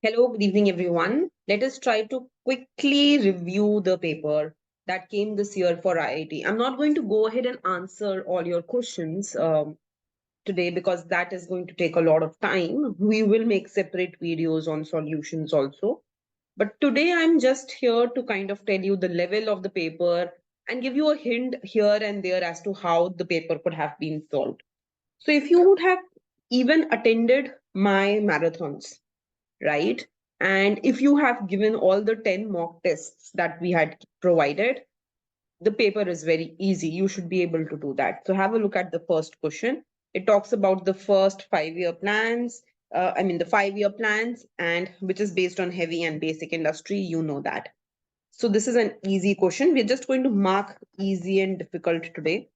Hello, good evening, everyone. Let us try to quickly review the paper that came this year for IIT. I'm not going to go ahead and answer all your questions today because that is going to take a lot of time. We will make separate videos on solutions also. But today I'm just here to kind of tell you the level of the paper and give you a hint here and there as to how the paper could have been solved. So if you would have even attended my marathons, right? And if you have given all the 10 mock tests that we had provided, the paper is very easy. You should be able to do that. So have a look at the first question. It talks about the first 5-year plans. The 5-year plans, and which is based on heavy and basic industry. You know that. So this is an easy question. We're just going to mark easy and difficult today.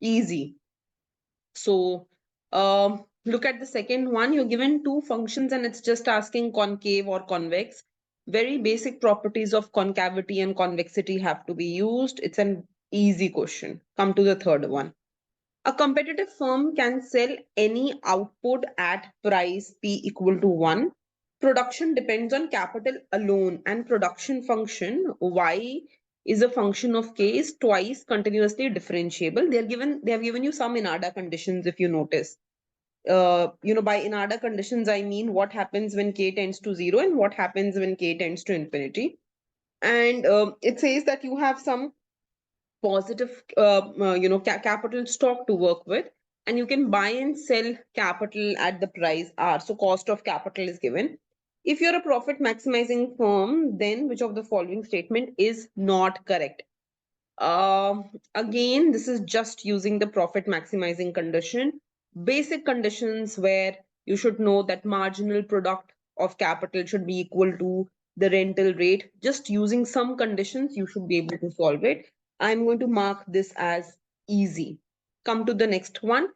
Easy. So look at the second one. You're given two functions and it's just asking concave or convex. Very basic properties of concavity and convexity have to be used. It's an easy question. Come to the third one. A competitive firm can sell any output at price P equal to 1. Production depends on capital alone, and production function Y is a function of K is twice continuously differentiable. They have given you some INADA conditions if you notice. By INADA conditions, I mean what happens when K tends to 0 and what happens when K tends to infinity. And it says that you have some positive capital stock to work with, and you can buy and sell capital at the price R. So cost of capital is given. If you're a profit maximizing firm, then which of the following statement is not correct? Again, this is just using the profit maximizing condition. Basic conditions where you should know that marginal product of capital should be equal to the rental rate. Just using some conditions, you should be able to solve it. I'm going to mark this as easy. Come to the next one.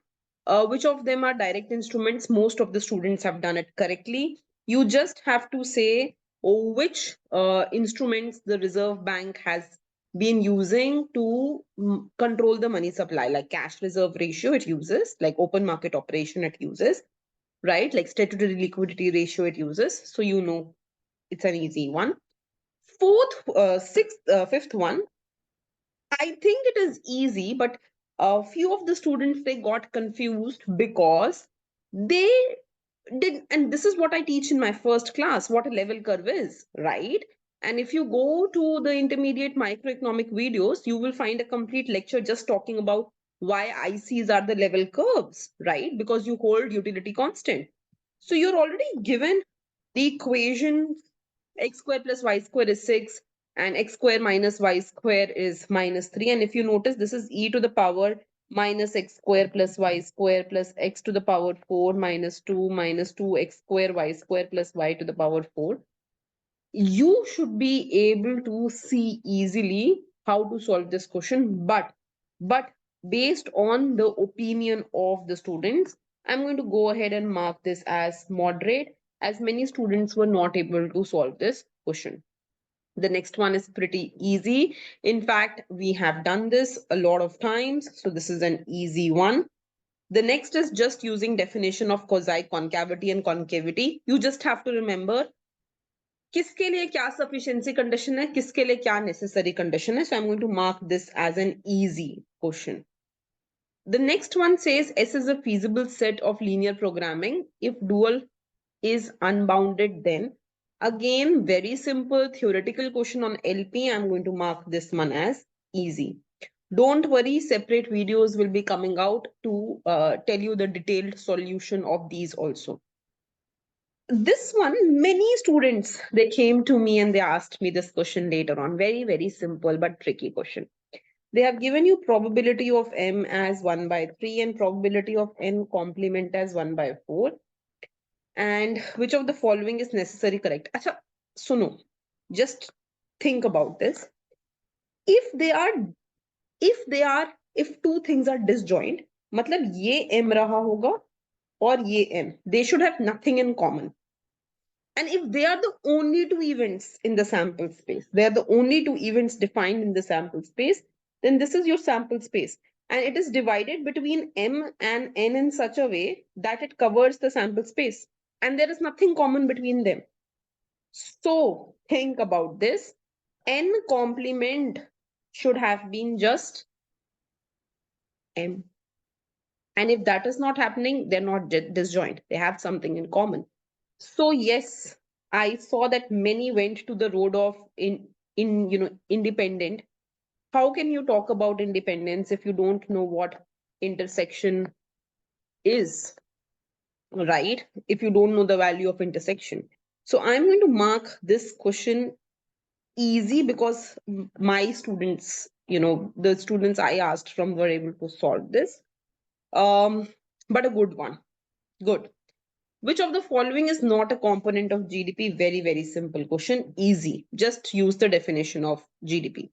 Which of them are direct instruments? Most of the students have done it correctly. You just have to say which instruments the Reserve Bank has been using to control the money supply, like cash reserve ratio it uses, like open market operation it uses, right? Like statutory liquidity ratio it uses. So you know it's an easy one. Fifth one, I think it is easy, but a few of the students, they got confused because they did, and this is what I teach in my first class, what a level curve is, right? And if you go to the intermediate microeconomic videos, you will find a complete lecture just talking about why ICs are the level curves, right? Because you hold utility constant. So you're already given the equation x square plus y square is 6 and x square minus y square is minus 3. And if you notice, this is e to the power minus x square plus y square plus x to the power 4 minus 2 x square y square plus y to the power 4. You should be able to see easily how to solve this question, but based on the opinion of the students, I'm going to go ahead and mark this as moderate, as many students were not able to solve this question. The next one is pretty easy. In fact, we have done this a lot of times, so this is an easy one. The next is just using definition of quasi-concavity and concavity. You just have to remember किसके लिए क्या sufficiency condition है, किसके लिए क्या necessary condition है. So I'm going to mark this as an easy question. The next one says S is a feasible set of linear programming if dual is unbounded, then. Again, very simple theoretical question on LP. I'm going to mark this one as easy. Don't worry, separate videos will be coming out to tell you the detailed solution of these also. This one, many students, they came to me and they asked me this question later on. Very, very simple but tricky question. They have given you probability of M as 1 by 3 and probability of N complement as 1 by 4. And which of the following is necessary correct? Acha, suno, just think about this. If two things are disjoint, matlab ye M raha hoga or ye M, they should have nothing in common. And if they are the only two events in the sample space, they are the only two events defined in the sample space, then this is your sample space. And it is divided between M and N in such a way that it covers the sample space. And there is nothing common between them. So think about this. N complement should have been just M. And if that is not happening, they're not disjoint. They have something in common. So yes, I saw that many went to the road of independent. How can you talk about independence if you don't know what intersection is, right? If you don't know the value of intersection. So I'm going to mark this question easy because my students, the students I asked from were able to solve this. Um, but a good one. Good. Which of the following is not a component of GDP? Very, very simple question. Easy. Just use the definition of GDP.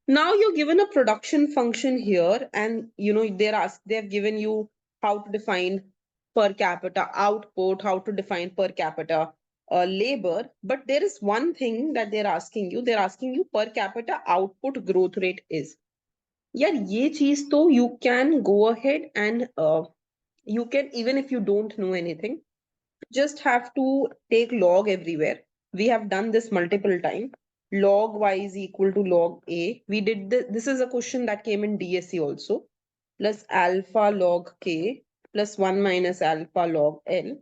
Now you're given a production function here, and they've given you how to define per capita output, how to define per capita labor. But there is one thing that they're asking you. They're asking you per capita output growth rate is. Yeah, ye cheez to you can go ahead and you can, even if you don't know anything, just have to take log everywhere. We have done this multiple times. Log y is equal to log a. We did this is a question that came in DSC also. Plus alpha log k plus 1 minus alpha log l.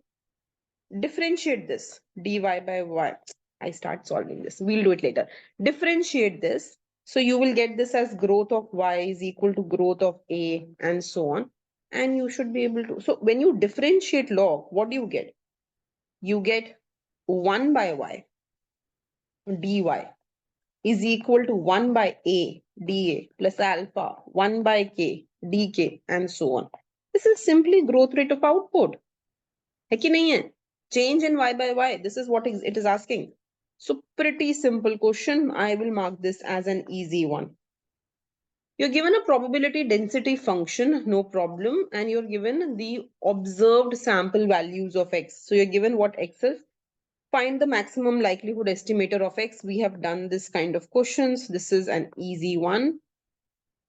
Differentiate this dy by y. I start solving this. We'll do it later. Differentiate this. So you will get this as growth of y is equal to growth of a and so on. And you should be able to. So when you differentiate log, what do you get? You get 1 by y dy is equal to 1 by a dA plus alpha 1 by k dk and so on. This is simply growth rate of output. है कि नहीं है? Change in y by y. This is what it is asking. So pretty simple question. I will mark this as an easy one. You're given a probability density function, no problem, and you're given the observed sample values of x. So you're given what x is. Find the maximum likelihood estimator of x. We have done this kind of questions. This is an easy one.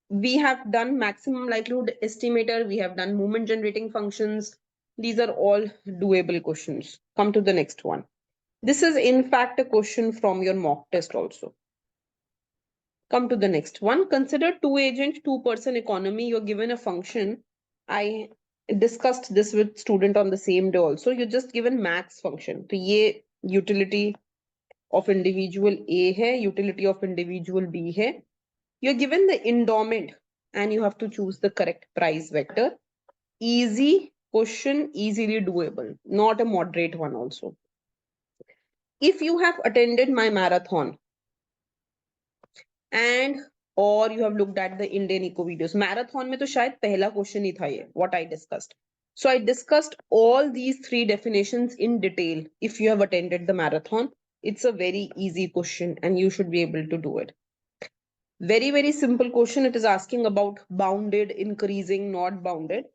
We have done maximum likelihood estimator. We have done movement generating functions. These are all doable questions. Come to the next one. This is in fact a question from your mock test also. Come to the next one. Consider two agent, two person economy. You're given a function. I discussed this with student on the same day also. You're just given max function. So ye utility of individual A hai, utility of individual B hai. You're given the endowment and you have to choose the correct price vector. Easy question, easily doable, not a moderate one also. If you have attended my marathon and or you have looked at the Indian eco videos, marathon में तो शायद पहला question ही था ये, what I discussed. So I discussed all these three definitions in detail. If you have attended the marathon, it's a very easy question and you should be able to do it. Very, very simple question. It is asking about bounded, increasing, not bounded.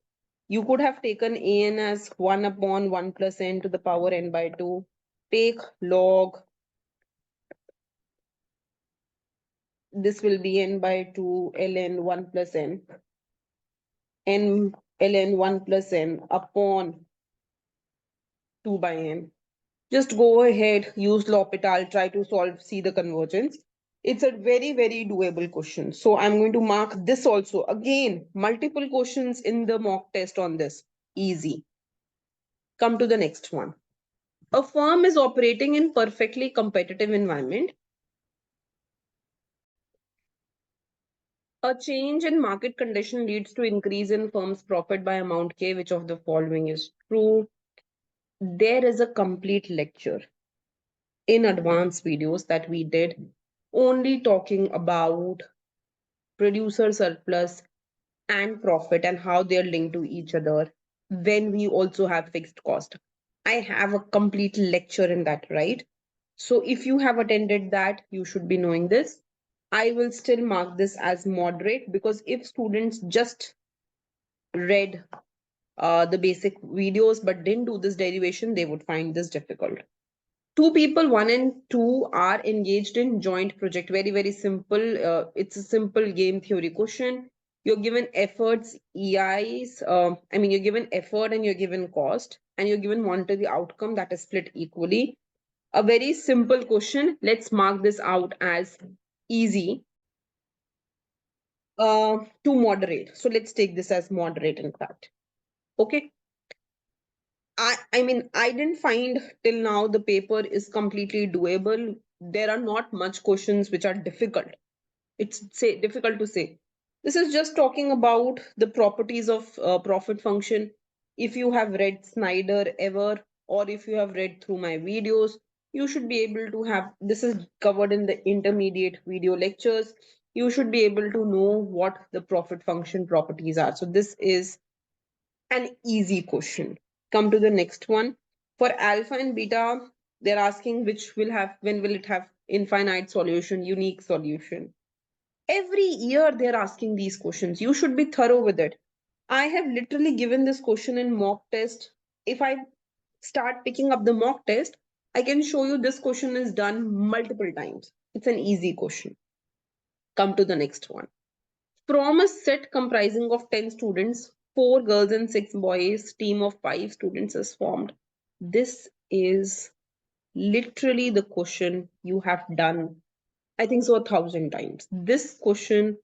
You could have taken an as 1 upon 1 plus n to the power n by 2. Take log. This will be n by 2 ln 1 plus n. N ln 1 plus n upon 2 by n. Just go ahead, use L'Hopital, try to solve, see the convergence. It's a very, very doable question. So I'm going to mark this also. Again, multiple questions in the mock test on this. Easy. Come to the next one. A firm is operating in perfectly competitive environment. A change in market condition leads to increase in firm's profit by amount K. Which of the following is true? There is a complete lecture in advanced videos that we did only talking about producer surplus and profit and how they're linked to each other when we also have fixed cost. I have a complete lecture in that, right? So if you have attended that, you should be knowing this. I will still mark this as moderate because if students just read the basic videos but didn't do this derivation, they would find this difficult. Two people, one and two, are engaged in joint project. Very, very simple. It's a simple game theory question. You're given efforts, EIs. You're given effort and you're given cost, and you're given monetary outcome that is split equally. A very simple question. Let's mark this out as easy. To moderate. So let's take this as moderate, in fact. Okay. I mean, I didn't find till now the paper is completely doable. There are not much questions which are difficult. It's say difficult to say. This is just talking about the properties of profit function. If you have read Snyder ever, or if you have read through my videos, you should be able to have, this is covered in the intermediate video lectures. You should be able to know what the profit function properties are. So this is an easy question. Come to the next one. For alpha and beta, they're asking which will have, when will it have infinite solution, unique solution. Every year they're asking these questions. You should be thorough with it. I have literally given this question in mock test. If I start picking up the mock test, I can show you this question is done multiple times. It's an easy question. Come to the next one. From a set comprising of 10 students, 4 girls and 6 boys, team of 5 students is formed. This is literally the question you have done, I think so, 1,000 times. This question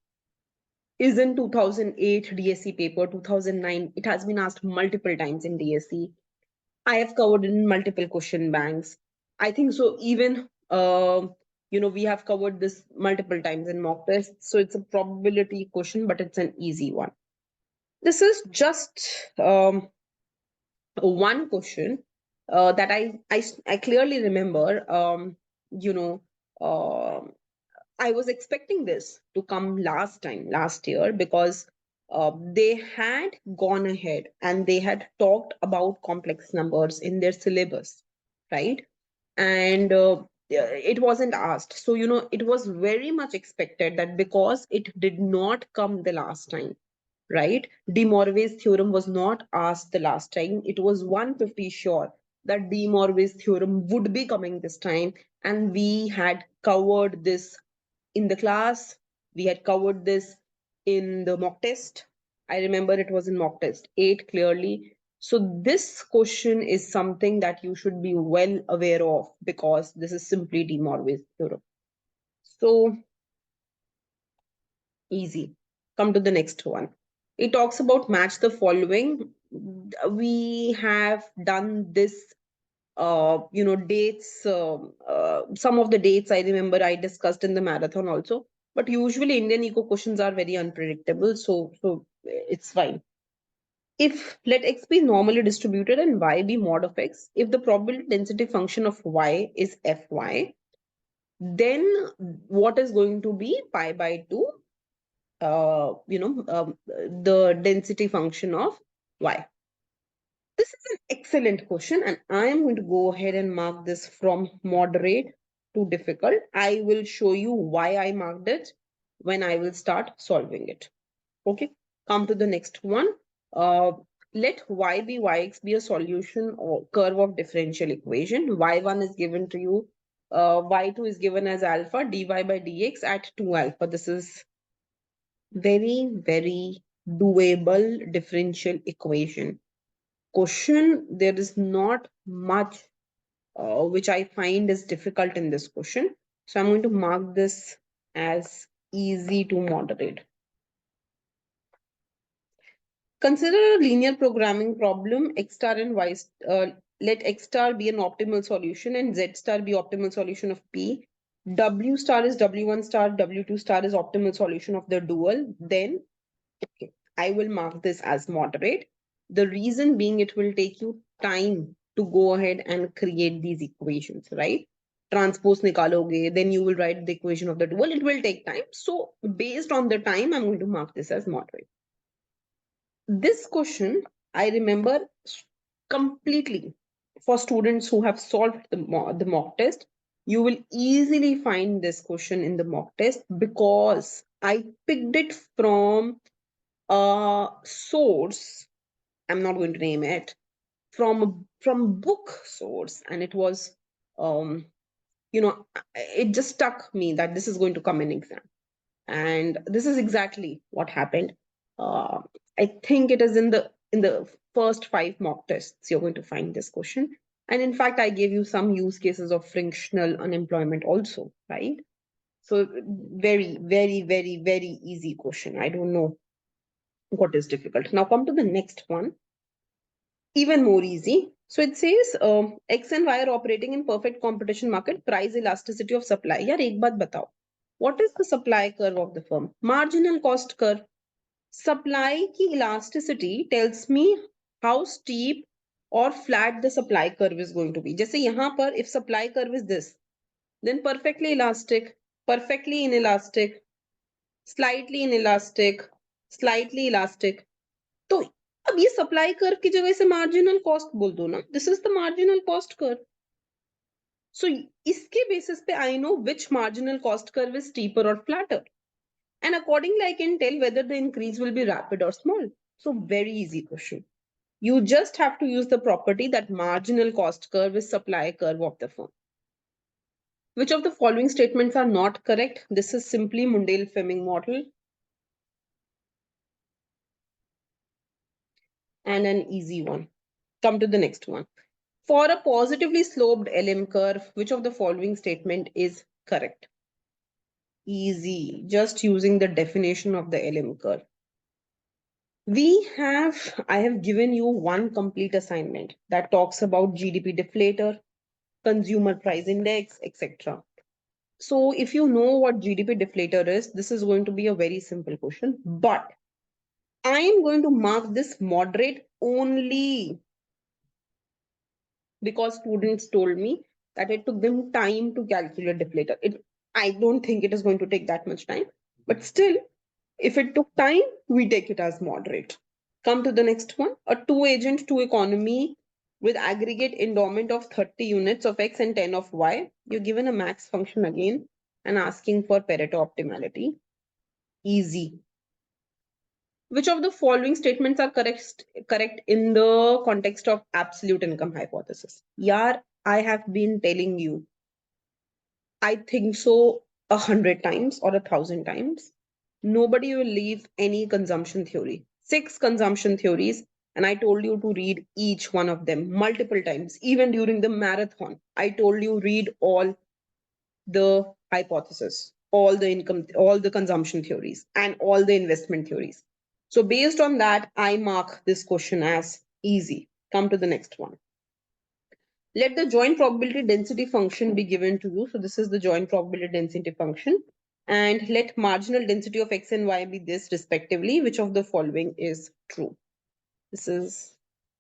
is in 2008 DSC paper, 2009. It has been asked multiple times in DSC. I have covered in multiple question banks. I think so. Even we have covered this multiple times in mock tests. So it's a probability question, but it's an easy one. This is just one question that I clearly remember. You know, uh, I was expecting this to come last year, because they had gone ahead and they had talked about complex numbers in their syllabus, right? And it wasn't asked. So, it was very much expected that because it did not come the last time, right? De Mornay's theorem was not asked the last time. It was 150 sure that De Mornay's theorem would be coming this time. And we had covered this in the class. We had covered this in the mock test. I remember it was in mock test 8 clearly. So this question is something that you should be well aware of, because this is simply De Mornay's theorem. So easy. Come to the next one. It talks about match the following. We have done this, dates. Some of the dates I remember I discussed in the marathon also. But usually Indian eco questions are very unpredictable, so it's fine. If let x be normally distributed and y be mod of x, if the probability density function of y is fy, then what is going to be pi by 2, the density function of y. This is an excellent question, and I am going to go ahead and mark this from moderate to difficult. I will show you why I marked it when I will start solving it. Okay, come to the next one. Uh, let y be yx be a solution or curve of differential equation. Y1 is given to you. Y2 is given as alpha dy by dx at 2 alpha. This is very, very doable differential equation. Question, there is not much which I find is difficult in this question. So I'm going to mark this as easy to moderate. Consider a linear programming problem, x star and y, let x star be an optimal solution and z star be optimal solution of p. W star is W1 star, W2 star is optimal solution of the dual. Then, okay, I will mark this as moderate. The reason being, it will take you time to go ahead and create these equations, right? Transpose nikaloge, then you will write the equation of the dual. It will take time. So based on the time, I'm going to mark this as moderate. This question, I remember completely. For students who have solved the mock test, you will easily find this question in the mock test, because I picked it from a source. I'm not going to name it, from book source, and it was it just struck me that this is going to come in exam, and this is exactly what happened. uh, I think it is in the first 5 mock tests you're going to find this question. And in fact, I gave you some use cases of frictional unemployment also, right? So very, very, very, very easy question. I don't know what is difficult. Now come to the next one, even more easy. So it says X and Y are operating in perfect competition market, price elasticity of supply. यार एक बात बताओ, what is the supply curve of the firm? Marginal cost curve. Supply की elasticity tells me how steep or flat the supply curve is going to be. जैसे यहाँ पर if supply curve is this, then perfectly elastic, perfectly inelastic, slightly inelastic, slightly elastic. तो अब ये supply curve की जगह से मार्जिनल कॉस्ट बोल दो ना, this is the marginal cost curve. So इसके बेसिस पे I know which marginal cost curve is steeper और flatter, and accordingly I can tell whether the increase will be rapid or small. So very easy question. You just have to use the property that marginal cost curve is supply curve of the firm. Which of the following statements are not correct? This is simply Mundell-Fleming model. And an easy one. Come to the next one. For a positively sloped LM curve, which of the following statement is correct? Easy, just using the definition of the LM curve. I have given you one complete assignment that talks about GDP deflator, consumer price index, etc. So if you know what GDP deflator is, this is going to be a very simple question, but I am going to mark this moderate only because students told me that it took them time to calculate deflator. I don't think it is going to take that much time, but still, if it took time, we take it as moderate. Come to the next one. A two-agent, two-economy with aggregate endowment of 30 units of X and 10 of Y. You're given a max function again and asking for Pareto optimality. Easy. Which of the following statements are correct in the context of absolute income hypothesis? Yaar, I have been telling you, I think so 100 times or 1,000 times. Nobody will leave any consumption theory. 6 consumption theories, and I told you to read each one of them multiple times. Even during the marathon, I told you read all the hypothesis, all the income, all the consumption theories, and all the investment theories. So based on that, I mark this question as easy. Come to the next one. Let the joint probability density function be given to you. So this is the joint probability density function. And let marginal density of X and Y be this respectively. Which of the following is true? This is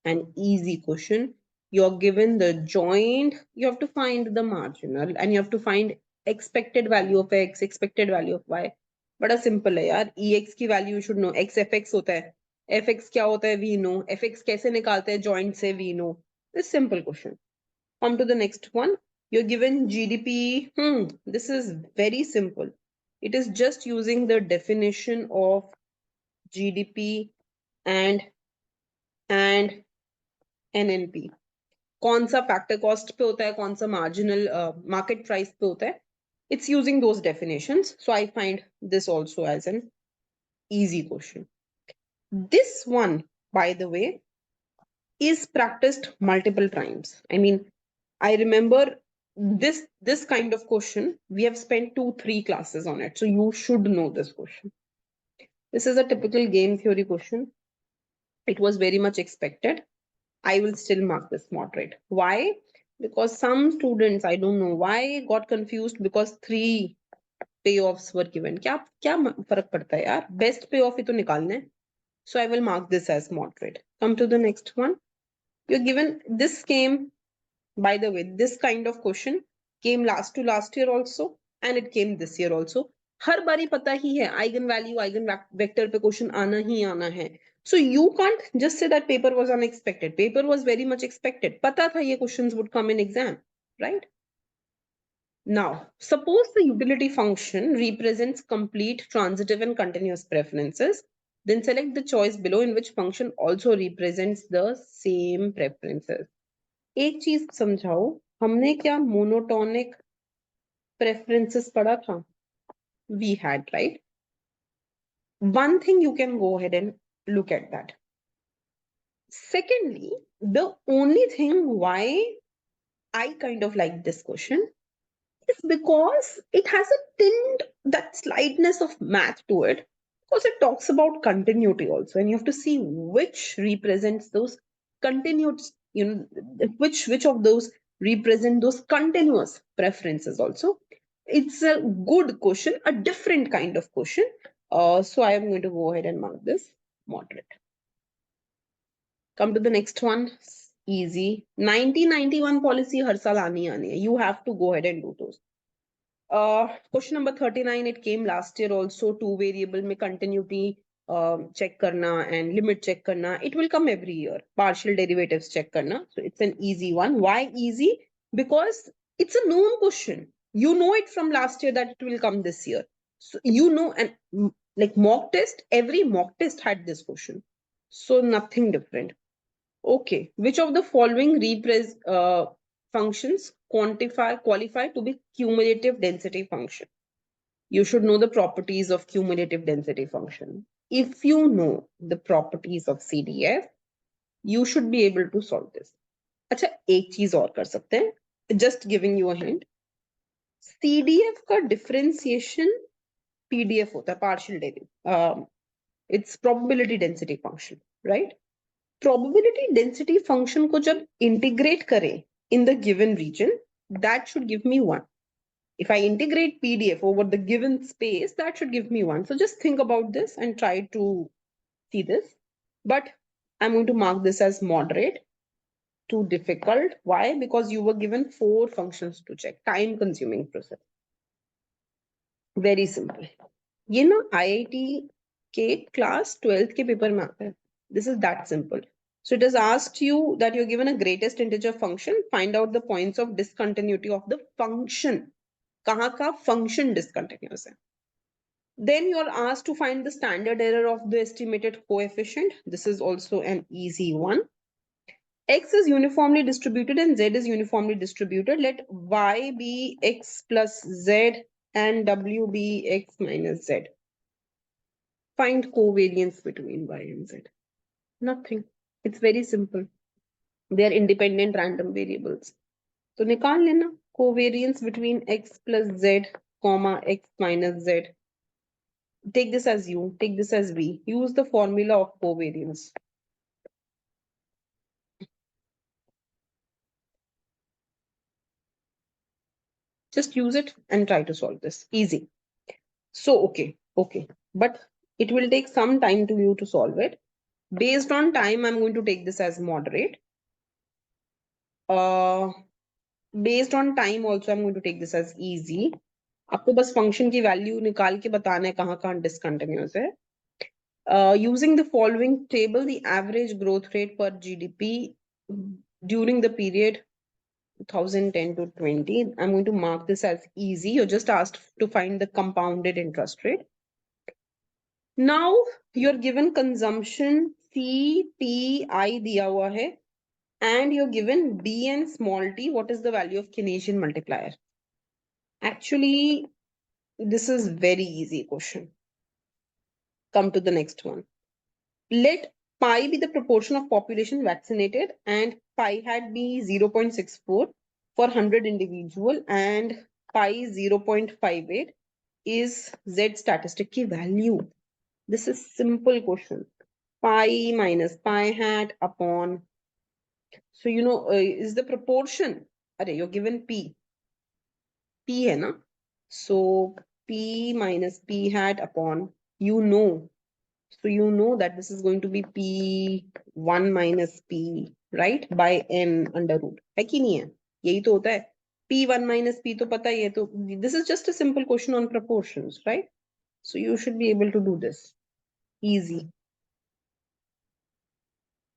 an easy question. You're given the joint, you have to find the marginal, and you have to find expected value of X, expected value of Y. बड़ा simple है यार. EX की value you should know. X FX होता है. FX क्या होता है? We know. FX कैसे निकालते हैं? Joint से we know. This simple question. Come to the next one. You're given GDP. This is very simple. It is just using the definition of GDP and NNP. कौन सा factor cost पे होता है, कौन सा marginal market price पे होता है. It's using those definitions. So I find this also as an easy question. This one, by the way, is practiced multiple times. I mean, I remember this kind of question. We have spent 2-3 classes on it. So you should know this question. This is a typical game theory question. It was very much expected. I will still mark this moderate. Why? Because some students, I don't know why, got confused because 3 payoffs were given. क्या फर्क पड़ता है यार? Best payoff ही तो निकालना है. So I will mark this as moderate. Come to the next one. You're given this came, by the way, this kind of question came last year also, and it came this year also. हर बारी पता ही है eigen value eigen vector पे question आना ही आना है. So you can't just say that paper was unexpected. Paper was very much expected. पता था ये questions would come in exam, right? Now, suppose the utility function represents complete, transitive, and continuous preferences. Then select the choice below in which function also represents the same preferences. एक चीज समझाओ, हमने क्या monotonic preferences पढ़ा था? We had, right? One thing you can go ahead and look at that. Secondly, the only thing why I kind of like this question is because it has a tint, that slightness of math to it, because it talks about continuity also, and you have to see which represents those continued, which of those represent those continuous preferences also. It's a good question, a different kind of question. So I am going to go ahead and mark this moderate. Come to the next one. Easy. 1991 policy har saal aani hai. You have to go ahead and do those. Question number 39, it came last year also. Two variable में continuity check करना and limit check करना. It will come every year. Partial derivatives check करना. So it's an easy one. Why easy? Because it's a known question. You know it from last year that it will come this year. So you know, and like mock test, every mock test had this question. So nothing different. Okay, which of the following functions qualify to be cumulative density function? You should know the properties of cumulative density function. If you know the properties of CDF, you should be able to solve this. अच्छा, एक चीज और कर सकते हैं. Just giving you a hint. CDF का differentiation PDF होता है, partial derivative. It's probability density function, right? Probability density function को जब integrate करें in the given region, that should give me 1. If I integrate PDF over the given space, that should give me 1. So just think about this and try to see this. But I'm going to mark this as moderate. Too difficult. Why? Because you were given 4 functions to check. Time consuming process. Very simple. ये ना IIT के class 12th के paper में आता है. This is that simple. So it has asked you that you're given a greatest integer function. Find out the points of discontinuity of the function. कहाँ का function discontinuous है. Then you're asked to find the standard error of the estimated coefficient. This is also an easy one. X is uniformly distributed and Z is uniformly distributed. Let Y be X plus Z and W be X minus Z. Find covariance between Y and Z. Nothing. It's very simple. They are independent random variables. So निकाल लेना covariance between X plus Z, comma X minus Z. Take this as U, take this as V. Use the formula of covariance. Just use it and try to solve this. Easy. So, okay. But it will take some time to you to solve it. Based on time, I'm going to take this as moderate. Based on time also, I'm going to take this as easy. आपको बस function की value निकाल के बताना है कहाँ कहाँ discontinuous है. Using the following table, the average growth rate per GDP during the period 2010 to 20. I'm going to mark this as easy. You're just asked to find the compounded interest rate. Now you're given consumption CPI दिया हुआ है, and you're given B and small t. What is the value of Keynesian multiplier? Actually, this is very easy question. Come to the next one. Let pi be the proportion of population vaccinated and pi hat be 0.64 for 100 individual and pi 0.58 is Z statistic की value. This is simple question. Pi minus pi hat upon. So, is the proportion. Array, you're given P. P है ना? So, P minus P hat upon, So you know that this is going to be P1 minus P, right? By N under root. है कि नहीं है? यही तो होता है. P1 minus P तो पता ही है. तो this is just a simple question on proportions, right? So you should be able to do this. Easy.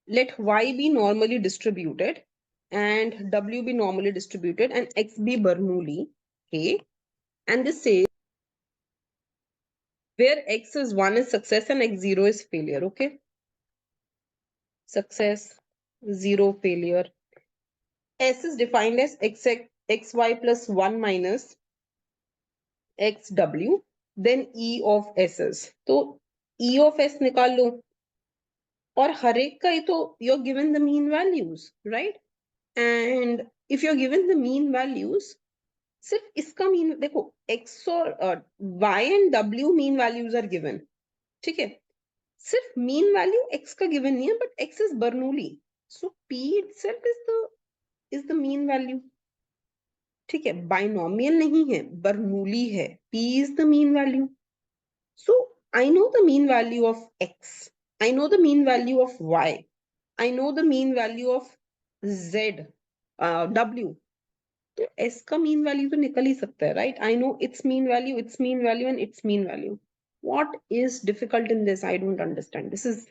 Let Y be normally distributed and W be normally distributed and X be Bernoulli. Okay. And this says where X is 1 is success and X0 is failure. Okay. Success, 0 failure. S is defined as xy plus 1 minus xw, then E of SS. So E of S निकाल लो. और हर एक का ही तो you're given the mean values, right? And if you're given the mean values, सिर्फ इसका mean देखो, x और y and w mean values are given, ठीक है, सिर्फ मीन वैल्यू x का गिवन नहीं है, but x is Bernoulli, so p itself is the mean value, ठीक है, बाइनोमियल नहीं है, बर्नूली है, p is the mean value. So I know the mean value of x, I know the mean value of y, I know the mean value of z, w. तो s का mean value तो निकल ही सकता है, right? I know it's mean value, it's mean value and it's mean value. What is difficult in this? I don't understand. This is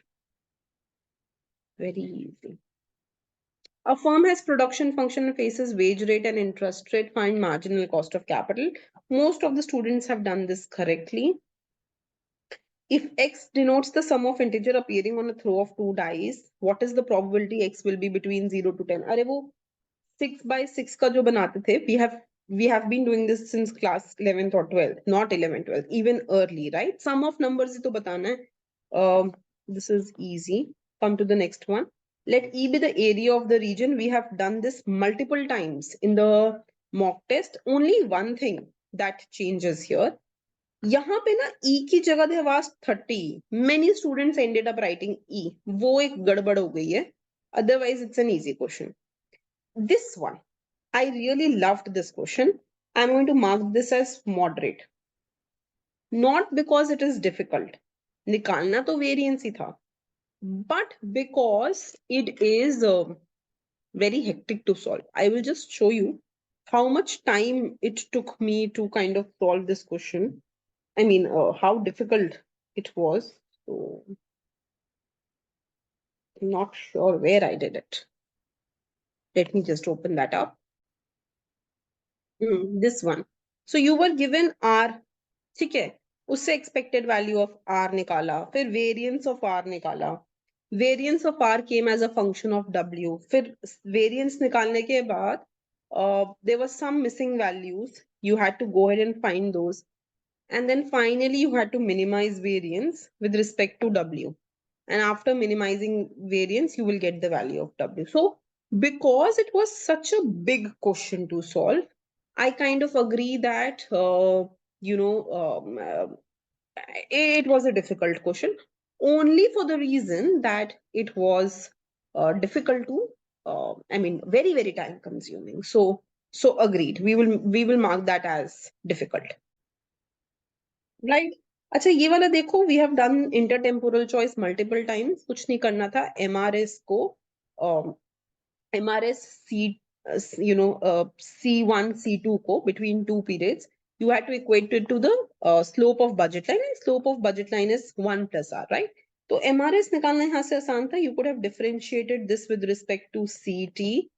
very easy. A firm has production function and faces wage rate and interest rate. Find marginal cost of capital. Most of the students have done this correctly. If x denotes the sum of integer appearing on a throw of two dice, what is the probability x will be between 0 to 10? अरे वो 6 by 6 का जो बनाते थे, we have been doing this since class 11th or 12th, not 11th, 12th, even early, right? Sum of numbers ही तो बताना है. This is easy. Come to the next one. Let E be the area of the region. We have done this multiple times in the mock test. Only one thing that changes here. यहाँ पे ना E की जगह there was 30. Many students ended up writing E. वो एक गड़बड़ हो गई है. Otherwise, it's an easy question. This one, I really loved this question. I'm going to mark this as moderate. Not because it is difficult. निकालना तो variance ही था. But because it is very hectic to solve. I will just show you how much time it took me to kind of solve this question. I mean, how difficult it was. So, I'm not sure where I did it. Let me just open that up. This one. So you were given R, ठीक है, उससे expected value of R निकाला, फिर variance of R निकाला, variance of R came as a function of W, फिर variance निकालने के बाद there were some missing values, you had to go ahead and find those, and then finally you had to minimize variance with respect to W, and after minimizing variance you will get the value of W. So because it was such a big question to solve, I kind of agree that it was a difficult question, only for the reason that it was difficult to very very time consuming. So agreed, we will mark that as difficult, right? अच्छा, ये वाला देखो, we have done intertemporal choice multiple times. कुछ नहीं करना था, MRS को MRS C1 C2 को between two periods, you had to equate it to the slope of budget line, and slope of budget line is 1 plus R, right? तो MRS निकालना यहाँ से आसान था. You could have differentiated this with respect to CT,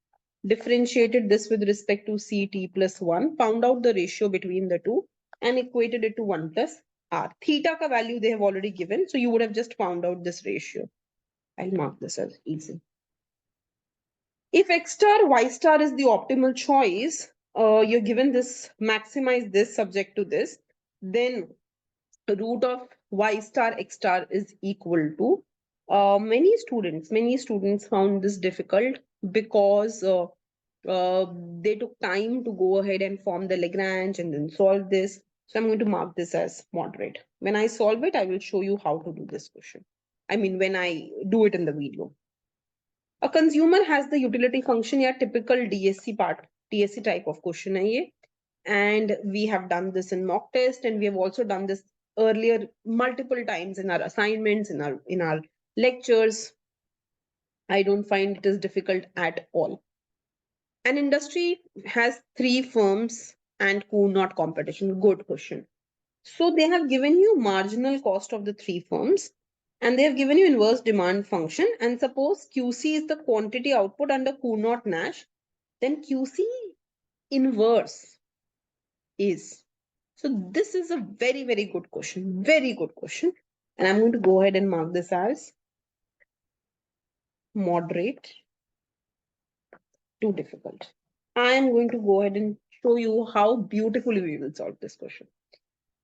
differentiated this with respect to CT plus 1, found out the ratio between the two, and equated it to 1 plus R. Theta ka value they have already given, so you would have just found out this ratio. I'll mark this as easy. If X star, Y star is the optimal choice, you're given this, maximize this subject to this, then root of Y star X star is equal to, many students found this difficult because they took time to go ahead and form the Lagrange and then solve this. So I'm going to mark this as moderate. When I solve it, I will show you how to do this question. I mean, when I do it in the video. A consumer has the utility function, या typical DSC part, DSC type of question hai ye. And we have done this in mock test, and we have also done this earlier multiple times in our assignments, in our lectures. I don't find it as difficult at all. An industry has 3 firms and not competition. Good question. So they have given you marginal cost of the 3 firms, and they have given you inverse demand function. And suppose QC is the quantity output under Cournot Nash, then QC inverse is. So this is a very, very good question. Very good question. And I'm going to go ahead and mark this as moderate to difficult. I am going to go ahead and show you how beautifully we will solve this question.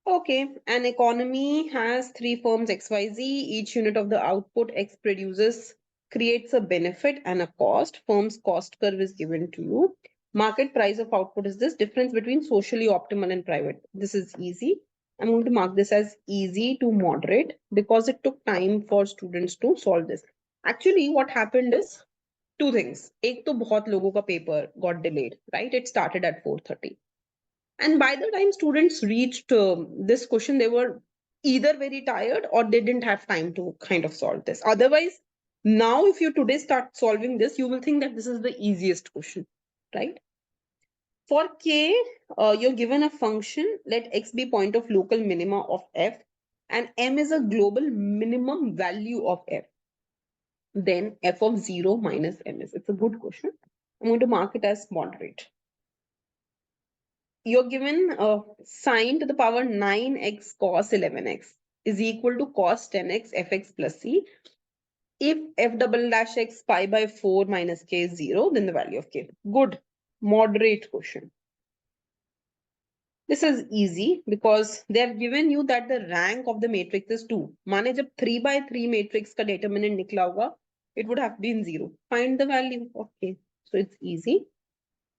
Okay, an economy has 3 firms XYZ. Each unit of the output X produces creates a benefit and a cost. Firm's cost curve is given to you. Market price of output is this difference between socially optimal and private. This is easy. I'm going to mark this as easy to moderate because it took time for students to solve this. Actually, what happened is two things. एक तो बहुत लोगों का paper got delayed, right? It started at 4:30. And by the time students reached this question, they were either very tired or they didn't have time to kind of solve this. Otherwise, now if you today start solving this, you will think that this is the easiest question, right? For k, you're given a function, let x be point of local minima of f, and m is a global minimum value of f. Then f of 0 minus m is. It's a good question. I'm going to mark it as moderate. You're given sine to the power 9x cos 11x is equal to cos 10x fx plus c. If f double dash x pi by 4 minus k is 0, then the value of k. Good, moderate question. This is easy because they have given you that the rank of the matrix is 2. माने जब 3 by 3 matrix का determinant निकला होगा, it would have been 0. Find the value of k. So it's easy.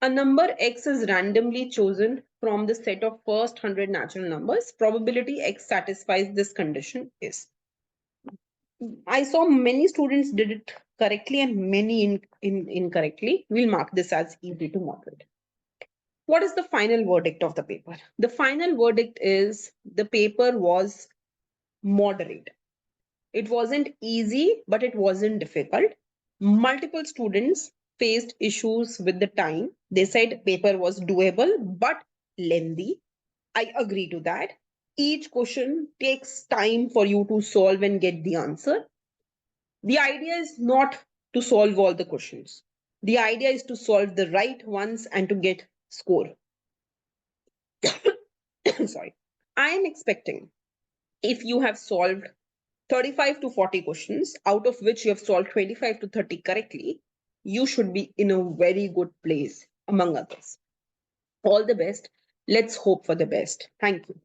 A number x is randomly chosen from the set of first 100 natural numbers. Probability x satisfies this condition is. I saw many students did it correctly and many incorrectly. We'll mark this as easy to moderate. What is the final verdict of the paper? The final verdict is the paper was moderate. It wasn't easy, but it wasn't difficult. Multiple students faced issues with the time. They said paper was doable, but lengthy. I agree to that. Each question takes time for you to solve and get the answer. The idea is not to solve all the questions. The idea is to solve the right ones and to get score. Sorry. I am expecting if you have solved 35 to 40 questions, out of which you have solved 25 to 30 correctly, you should be in a very good place among others. All the best. Let's hope for the best. Thank you.